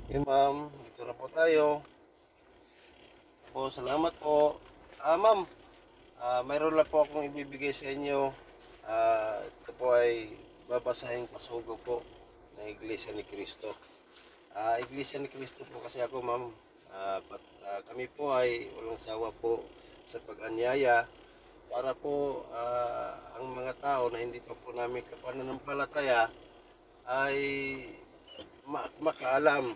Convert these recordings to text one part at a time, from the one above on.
Okay, ma'am, dito na po tayo. Po, salamat po. Ma'am, mayroon lang po akong ibibigay sa inyo. Ito po ay babasahin pasugo po ng Iglesia ni Cristo. Iglesia ni Cristo po kasi ako, ma'am. Kami po ay walang sawa po sa pag-anyaya para po ang mga tao na hindi pa po namin kapananampalataya ay makaalam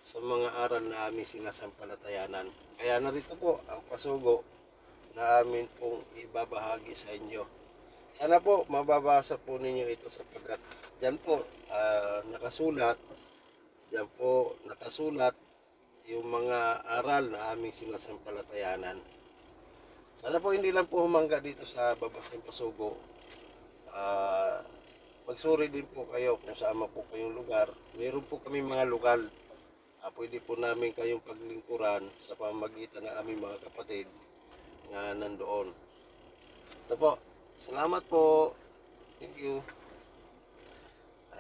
sa mga aral na aming sinasampalatayanan. Kaya narito po ang pasugo na amin pong ibabahagi sa inyo. Sana po mababasa po ninyo ito sapagkat dyan po nakasulat yung mga aral na aming sinasampalatayanan. Sana po hindi lang po humangga dito sa babasang pasugo. Magsuri din po kayo kung saan po kayong lugar. Meron po kami mga lugar. Pwede po namin kayong paglingkuran sa pamamagitan ng aming mga kapatid na nandoon. Ito po. Salamat po. Thank you.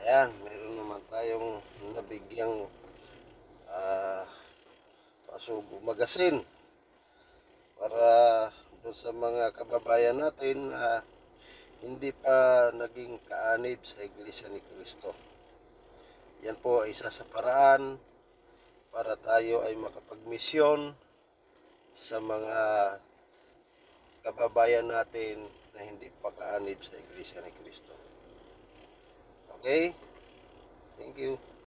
Ayan, meron naman tayong nabigyang pasugo magasin para doon sa mga kababayan natin na hindi pa naging kaanib sa Iglesia ni Cristo. Yan po ay isa sa paraan para tayo ay makapagmisyon sa mga kababayan natin na hindi pa kaanib sa Iglesia ni Cristo. Okay? Thank you.